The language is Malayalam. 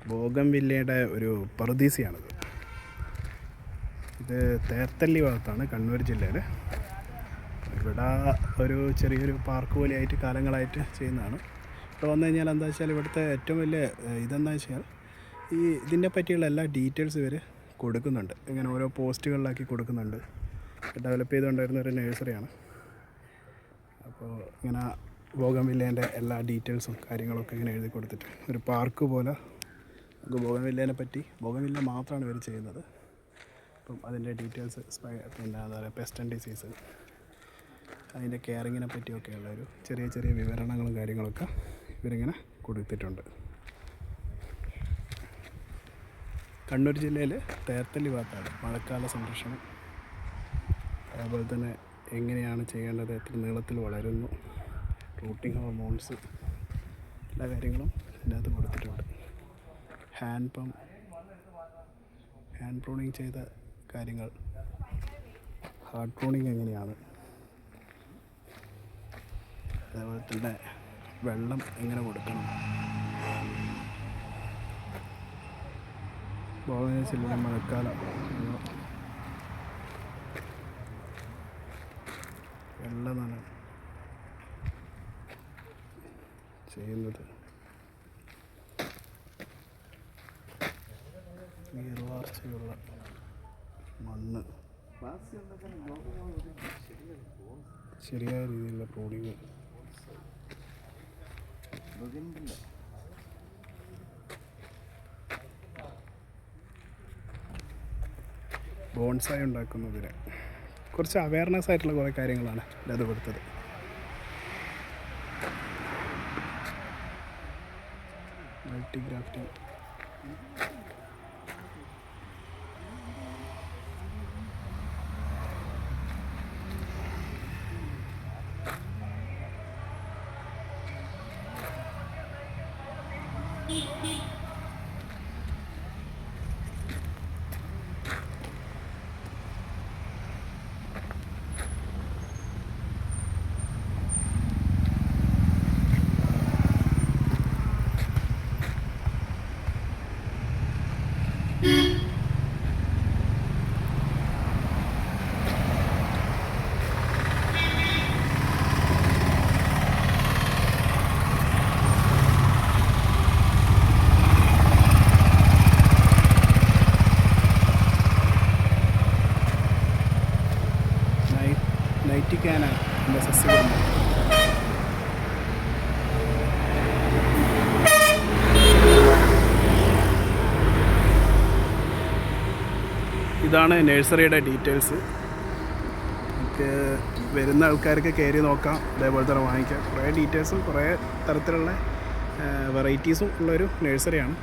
ബോഗൻവില്ലയുടെ ഒരു പറുദീസയാണിത്. ഇത് തേർത്തല്ലി ഭാഗത്താണ്, കണ്ണൂർ ജില്ലയിൽ. ഇവിടെ ഒരു ചെറിയൊരു പാർക്ക് പോലെയായിട്ട് കാലങ്ങളായിട്ട് ചെയ്യുന്നതാണ്. ഇവിടെ വന്നു കഴിഞ്ഞാൽ എന്താ വെച്ചാൽ ഇവിടുത്തെ ഏറ്റവും വലിയ ഇതെന്താ വെച്ചാൽ ഇതിനെ പറ്റിയുള്ള എല്ലാ ഡീറ്റെയിൽസ് ഇവർ കൊടുക്കുന്നുണ്ട്. ഇങ്ങനെ ഓരോ പോസ്റ്റുകളിലാക്കി കൊടുക്കുന്നുണ്ട്. ഡെവലപ്പ് ചെയ്തുകൊണ്ടിരുന്ന ഒരു നഴ്സറിയാണ്. അപ്പോൾ ഇങ്ങനെ ബോഗൻവില്ലേൻ്റെ എല്ലാ ഡീറ്റെയിൽസും കാര്യങ്ങളൊക്കെ ഇങ്ങനെ എഴുതി കൊടുത്തിട്ട് ഒരു പാർക്ക് പോലെ നമുക്ക് ബോഗൻവില്ലേനെ പറ്റി, ബോഗൻവില്ല മാത്രമാണ് ഇവർ ചെയ്യുന്നത്. അപ്പം അതിൻ്റെ ഡീറ്റെയിൽസ്, പിന്നെ എന്താ പറയുക, പെസ്റ്റ് ആൻഡ് ഡിസീസ്, അതിൻ്റെ കെയറിങ്ങിനെ പറ്റിയൊക്കെയുള്ള ഒരു ചെറിയ ചെറിയ വിവരണങ്ങളും കാര്യങ്ങളൊക്കെ ഇവരിങ്ങനെ കൊടുത്തിട്ടുണ്ട്. കണ്ണൂർ ജില്ലയിൽ തേർത്തല്ലി ഭാഗത്താണ് മഴക്കാല സംരക്ഷണം. അതുപോലെ തന്നെ എങ്ങനെയാണ് ചെയ്യേണ്ടത്, എത്ര നീളത്തിൽ വളരുന്നു, റൂട്ടിംഗ് ഹോർമോൺസ്, എല്ലാ കാര്യങ്ങളും ഇതിനകത്ത് കൊടുത്തിട്ടുണ്ട്. ഹാൻഡ് പ്രൂണിങ് ചെയ്ത കാര്യങ്ങൾ, ഹാർഡ് പ്രൂണിങ് എങ്ങനെയാണ്, അതേപോലെ തന്നെ വെള്ളം എങ്ങനെ കൊടുക്കണം, ബോഗൻവില്ല മഴക്കാലം വെള്ളം നന ചെയ്യുന്നത്, നീർവാർച്ചയുള്ള മണ്ണ്, ശരിയായ രീതിയിലുള്ള പ്രൂണിങ്, ബോൺസായി ഉണ്ടാക്കുന്നതിന് കുറച്ച് അവയർനെസ് ആയിട്ടുള്ള കുറേ കാര്യങ്ങളാണ് ഇത് കൊടുത്തത്. മൾട്ടിഗ്രാഫ്റ്റിംഗ്, നൈറ്റിക്കാന എൻ്റെ സസ്യകുടുംബം. ഇതാണ് നഴ്സറിയുടെ ഡീറ്റെയിൽസ്. നമുക്ക് വരുന്ന ആൾക്കാർക്ക് കയറി നോക്കാം, അതേപോലെ തന്നെ വാങ്ങിക്കാം. കുറേ ഡീറ്റെയിൽസും കുറേ തരത്തിലുള്ള വെറൈറ്റീസും ഉള്ളൊരു നഴ്സറിയാണ്.